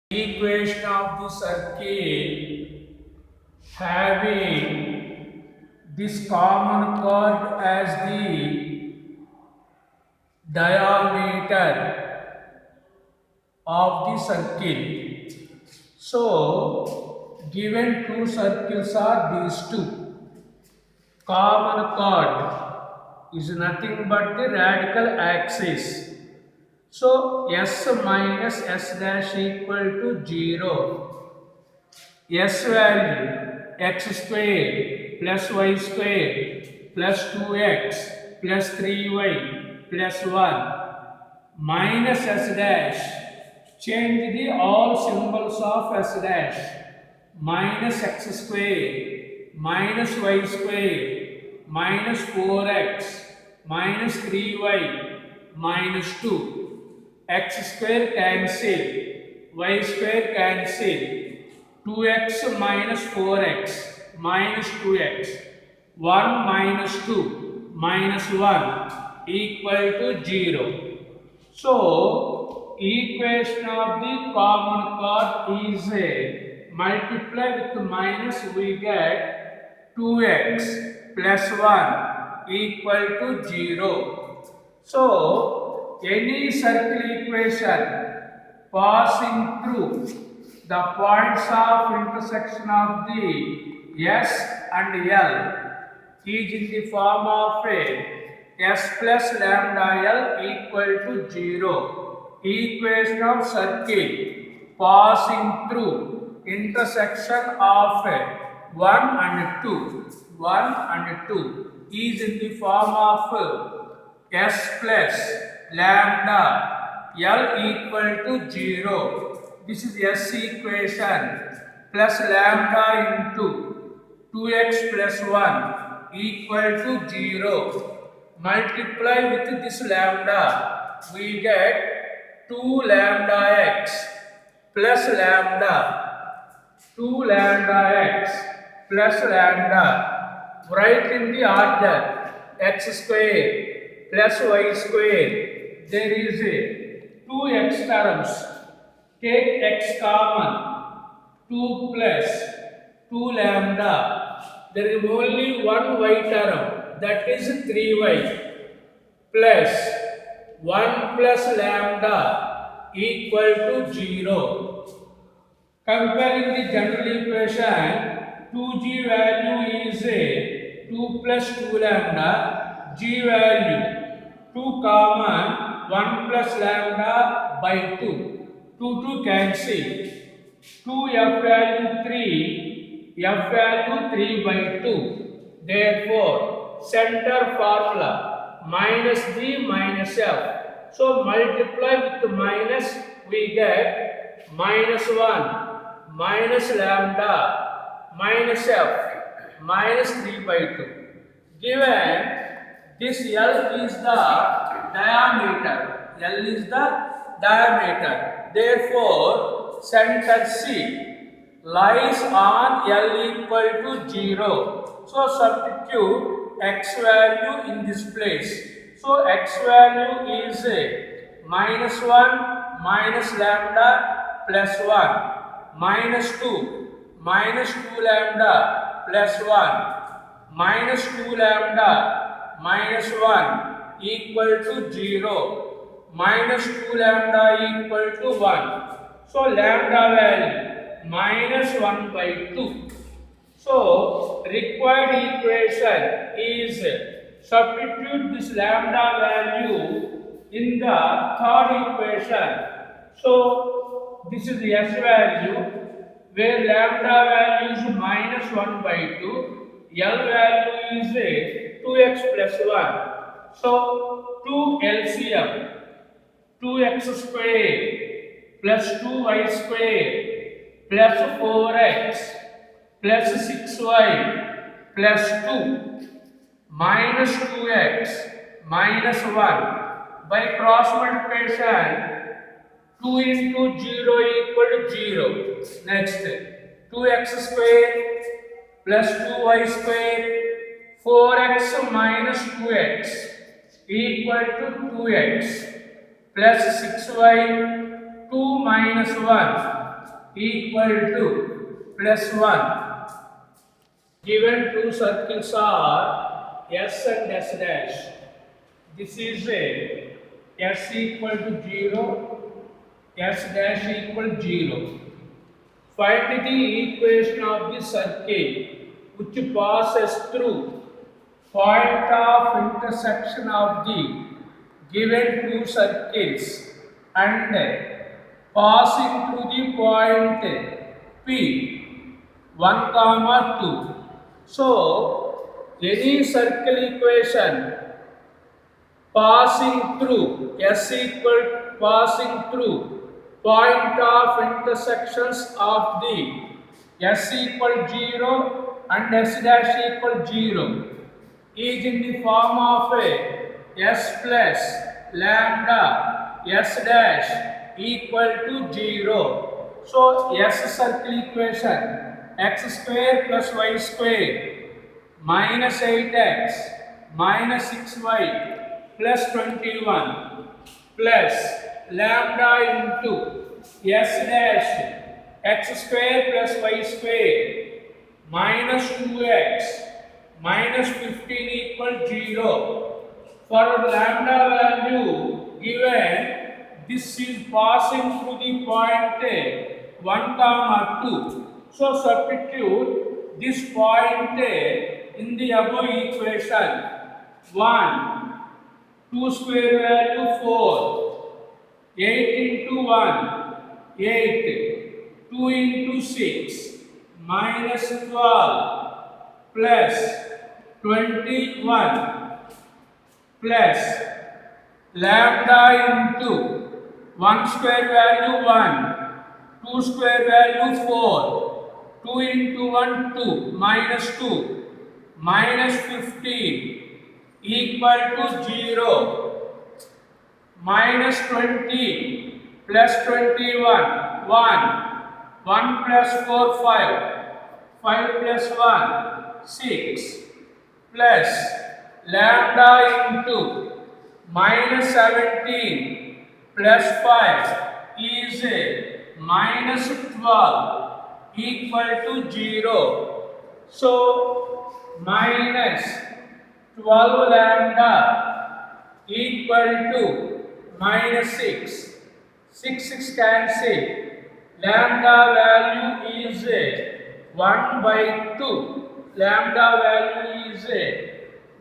equation of the circle having this common chord as the diameter of the circle. So, given two circles are these two. Common chord is nothing but the radical axis. So, s minus s dash equal to 0. S value x square plus y square plus 2x plus 3y plus 1 minus s dash. Change the all symbols of s dash. Minus x square minus y square minus 4x minus 3y minus 2. X square cancel, y square cancel, 2x minus 4x minus 2x, 1 minus 2 minus 1 equal to 0. So, equation of the common chord is multiply with minus, we get 2x plus 1 equal to 0. So, any circle equation passing through the points of intersection of the S and L is in the form of S plus lambda L equal to 0. Equation of circle passing through intersection of 1 and 2 is in the form of S plus lambda L equal to 0. This is S equation plus lambda into 2x plus 1 equal to 0. Multiply with this lambda, we get 2 lambda x plus lambda, 2 lambda x plus lambda. Write in the order x square plus y square. There is a 2x terms. Take x common. 2 plus 2 lambda. There is only one y term, that is 3y plus 1 plus lambda equal to 0. Comparing the general equation, 2g value is 2 plus 2 lambda, g value 2 common 1 plus lambda by 2. 2 cancel. 2 f value 3, f value 3 by 2. Therefore, center formula minus g minus f. So, multiply with minus, we get minus 1 minus lambda minus f minus 3 by 2. Given this L is the diameter. L is the diameter. Therefore, center C lies on L equal to 0. So, substitute x value in this place. So, x value is minus 1 minus lambda plus 1 minus 2 minus 2 lambda plus 1 minus 2 lambda minus 1 equal to 0, minus 2 lambda equal to 1. So, lambda value minus 1 by 2. So, required equation is substitute this lambda value in the third equation. So, this is the S value where lambda value is minus 1 by 2, L value is 2x plus 1. So, 2 LCM, 2x square plus 2y square plus 4x plus 6y plus 2 minus 2x minus 1. By cross multiplication, 2 into 0 equal to 0. Next, 2x square plus 2y square 4x minus 2x equal to 2x plus 6y 2 minus 1 equal to plus 1. Given two circles are S and S dash. This is a S equal to 0, S dash equal 0. Find the equation of the circle which passes through point of intersection of the given two circles and passing through the point P 1, 2. So, any circle equation passing through S equal passing through point of intersections of the S equal 0 and S dash equal 0 is in the form of a S plus lambda S dash equal to 0. So, S circle equation x square plus y square minus 8x minus 6y plus 21 plus lambda into S dash x square plus y square minus 2x minus 15 equal 0. For lambda value given, this is passing through the point 1, 2. So substitute this point in the above equation. 1, 2 square value 4, 8 into 1, 8, 2 into 6, minus 12, plus 21, plus lambda into 1 square value 1, 2 square value 4, 2 into 1, 2, minus 2, minus 15 equal to 0, minus 20 plus 21, 1, 1 plus 4, 5, 5 plus 1, 6, plus lambda into minus 17 plus 5 is minus 12 equal to 0. So, minus 12 lambda equal to minus 6. 6 cancel. Lambda value is 1 by 2. Lambda value is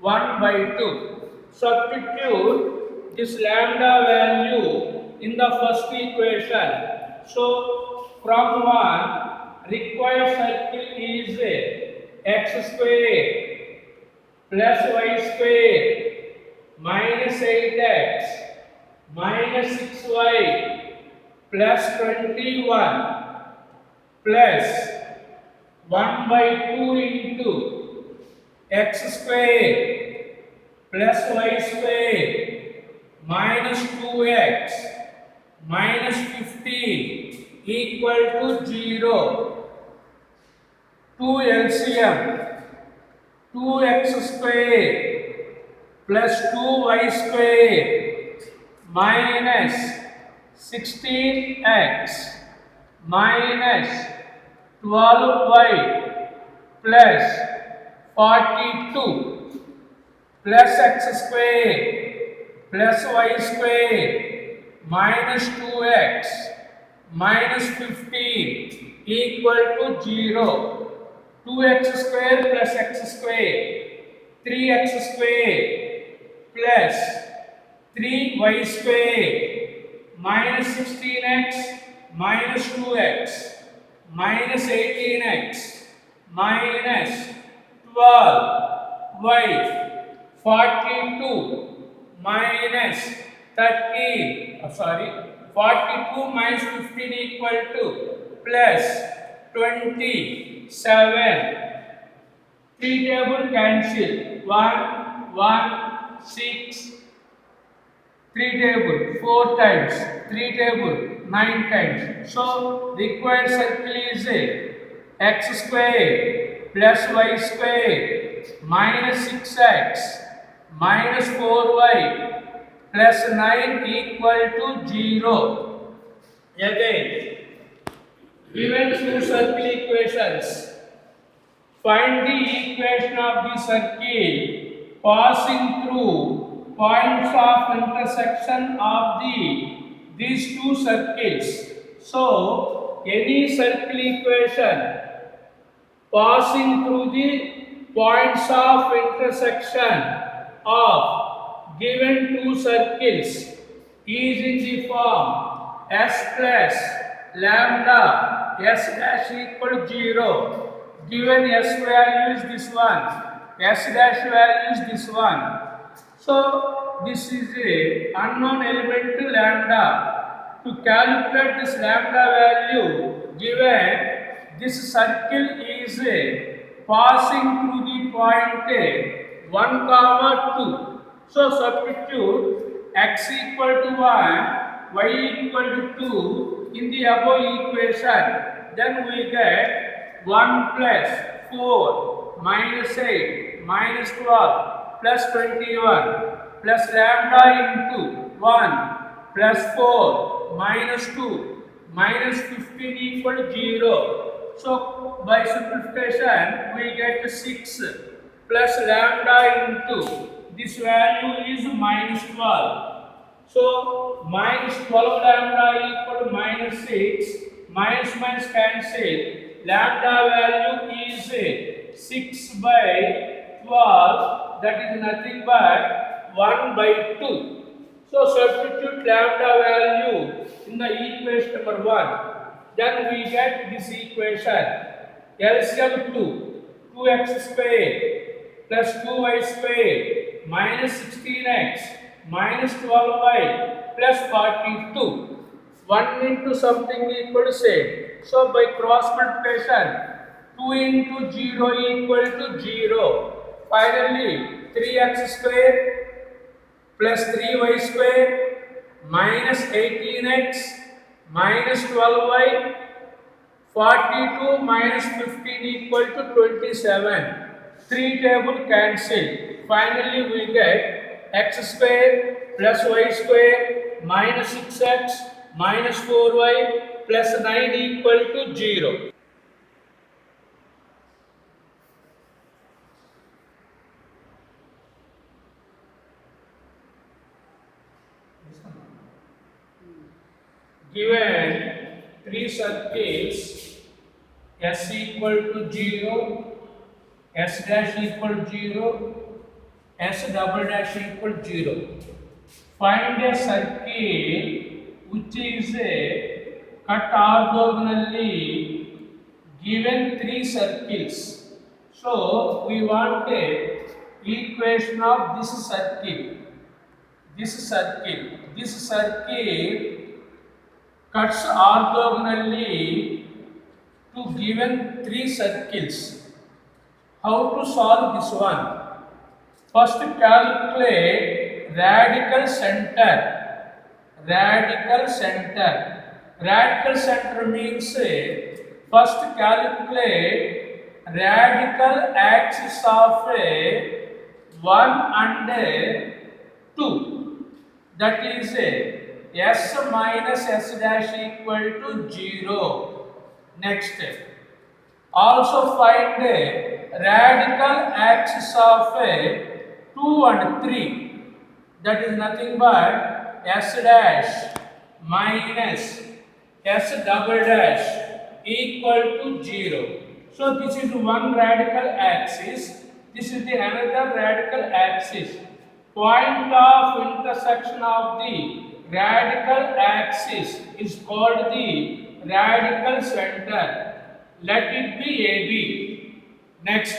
1 by 2. Substitute this lambda value in the first equation. So, from 1, required circle is x square plus y square minus 8x minus 6y plus 21 plus 1 by 2 into x square plus y square minus 2x minus 15 equal to 0. 2 LCM 2x square plus 2y square minus 16x minus 12y plus 42 plus x square plus y square minus 2x minus 15 equal to 0. 2x square plus x square 3x square plus 3y square minus 16x minus 2x minus 18x minus 12y 42 minus 42 minus 15 equal to plus 27. 3 table cancel. 1, 1, 6. 3 table 4 times. 3 table 9 times. So required circle is x square plus y square minus 6x minus 4y plus 9 equal to 0. Again, Given two circle equations, find the equation of the circle passing through points of intersection of these two circles. So, any circle equation passing through the points of intersection of given two circles is in the form s plus lambda s dash equal 0. Given s value is this one, s dash value is this one. So this is a unknown element lambda. To calculate this lambda value, given this circle is passing through the point 1 comma 2. So substitute x equal to 1, y equal to 2 in the above equation. Then we get 1 plus 4 minus 8 minus 12 plus 21 plus lambda into 1 plus 4 minus 2 minus 15 equal to 0. So by simplification we get 6 plus lambda into this value is minus 12. So minus 12 lambda equal to minus 6, minus minus cancel. Lambda value is 6 by 12, that is nothing but 1 by 2. So substitute lambda value in the equation number 1. Then we get this equation. LCM 2x square plus 2y square minus 16x minus 12y plus 42. 1 into something equal to same. So by cross multiplication, 2 into 0 equal to 0. Finally, 3x square plus 3y square minus 18x minus 12y, 42 minus 15 equal to 27. 3 table cancel. Finally, we get x square plus y square minus 6x minus 4y plus 9 equal to 0. Given three circles, s equal to 0, s dash equal to 0, s double dash equal to 0. Find a circle which is cut orthogonally given three circles. So we want a equation of this circle. This circle cuts orthogonally to given three circles. How to solve this one? First calculate radical center. Radical center means first calculate radical axis of 1 and 2. That is s minus s dash equal to 0. Next, also find radical axis of 2 and 3. That is nothing but s dash minus s double dash equal to 0. So this is one radical axis. This is the another radical axis. Point of intersection of the radical axis is called the radical center. Let it be AB. Next,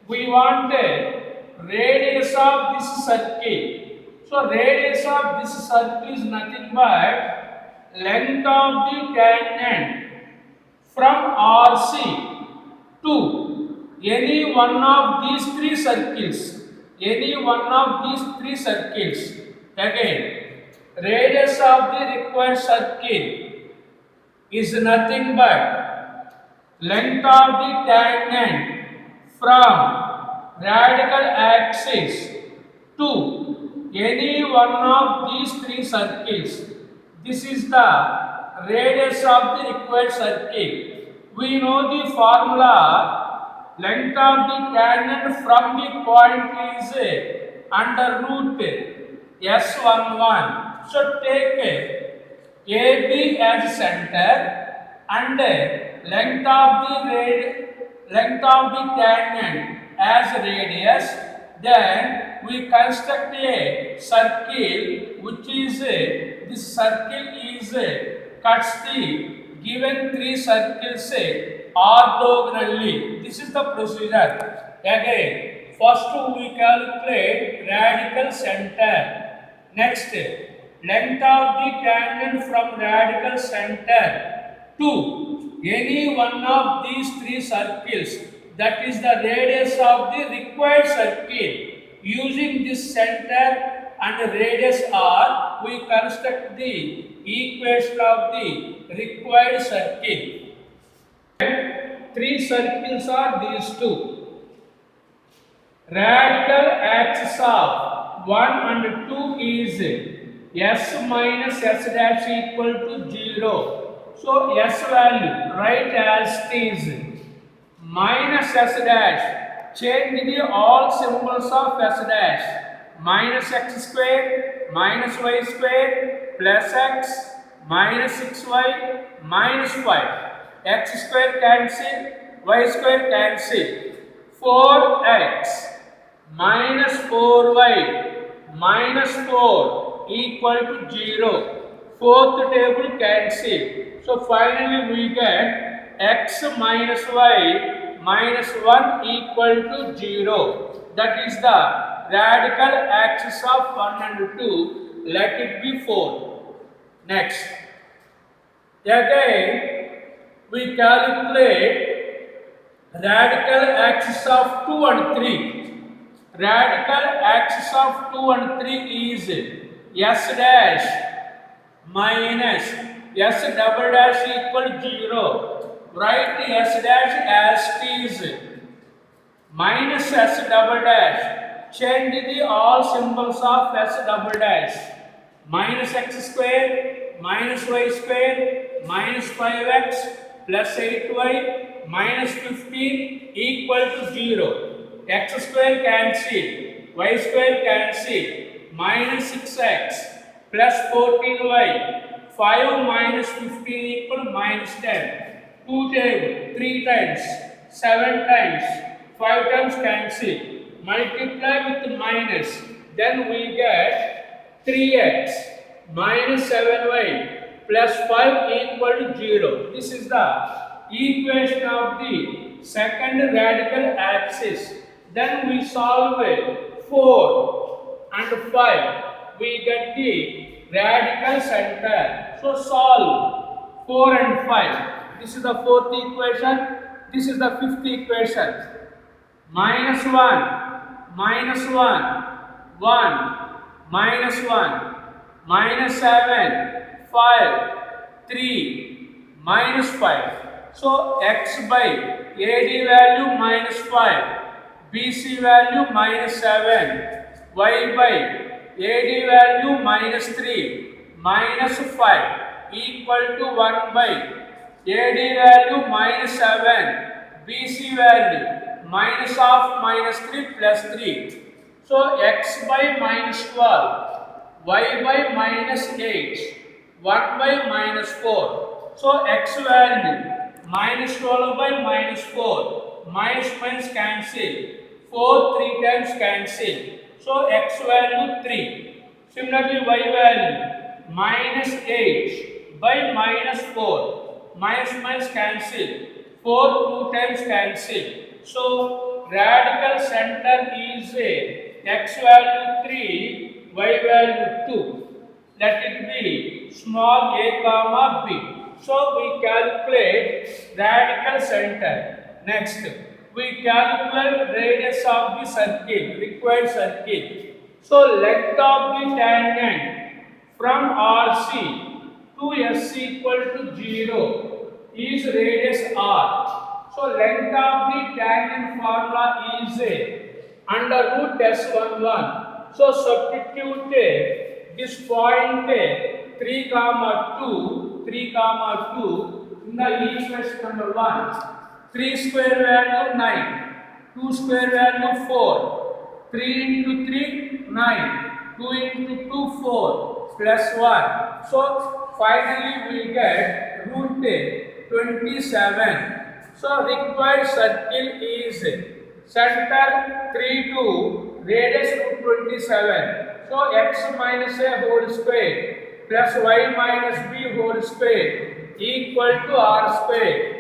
we want the radius of this circle. So radius of this circle is nothing but length of the tangent from RC to any one of these three circles. Again, radius of the required circle is nothing but length of the tangent from radical axis to any one of these three circles. This is the radius of the required circle. We know the formula. Length of the tangent from the point is under root S11. So take AB as center and length of the tangent as radius. Then we construct a circle which is this circle is cuts the given three circles orthogonally. This is the procedure. Again, first we calculate radical center. Next, length of the tangent from radical center to any one of these three circles, that is the radius of the required circle. Using this center and radius R, we construct the equation of the required circle. Three circles are these two. Radical axis of 1 and 2 is S minus S dash equal to 0. So S value write as it is. Minus S dash, change the all symbols of S dash. Minus x square, minus y square, plus x, minus 6y, minus 5. X square cancel, y square cancel. 4x minus 4y minus 4 equal to 0. Fourth table cancel. So finally we get x minus y minus 1 equal to 0. That is the radical axis of 1 and 2. Let it be 4. Next. Again, we calculate radical axis of 2 and 3. Radical axis of 2 and 3 is S dash minus S double dash equal 0. Write S dash as it is. Minus S double dash. Change the all symbols of S double dash. Minus x square, minus y square, minus 5x, plus 8y, minus 15 equal to 0. X square cancel, y square cancel, minus 6x, plus 14y, 5 minus 15 equal minus 10. 2 times, 3 times, 7 times, 5 times cancel. Multiply with minus, then we get 3x minus 7y plus 5 equal to 0. This is the equation of the second radical axis. Then we solve 4 and 5. We get the radical center. So solve 4 and 5. This is the fourth equation. This is the fifth equation. Minus 1. Minus 1, 1, minus 1, minus 7, 5, 3, minus 5. So x by AD value minus 5, BC value minus 7, y by AD value minus 3, minus 5 equal to 1 by AD value minus 7, BC value minus of minus 3 plus 3. So x by minus 12, y by minus 8, 1 by minus 4. So x value minus 12 by minus 4, minus minus cancel, 4 3 times cancel. So x value 3. Similarly y value minus 8 by minus 4, minus minus cancel, 4 2 times cancel. So radical center is x value 3, y value 2. Let it be small a comma b. So we calculate radical center. Next, we calculate radius of the circle, required circle. So length of the tangent from RC to SC equal to 0 is radius r. So length of the tangent formula is under root S11. So substitute this point 3, 2 3 comma 2 in the equation number 1. 3 square value 9, 2 square value 4, 3 into 3 9, 2 into 2 4 plus 1. So finally we get root 27. So required circle is center 3 to radius root 27. So x minus a whole square plus y minus b whole square equal to r square.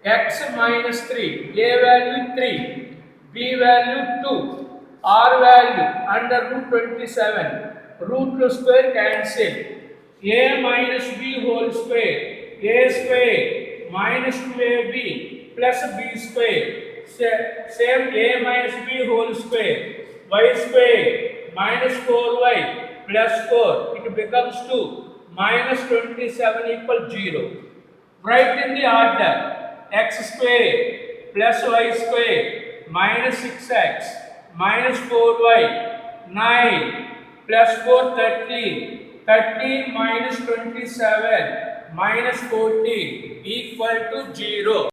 X minus 3, a value 3, b value 2, r value under root 27. Root square cancel. A minus b whole square, a square minus 2ab plus b square. Same a minus b whole square, y square minus 4y plus 4. It becomes 2 minus 27 equal 0. Write in the order. X square plus y square minus 6x minus 4y 9 plus 4 13. 13 minus 27 minus 14 equal to 0.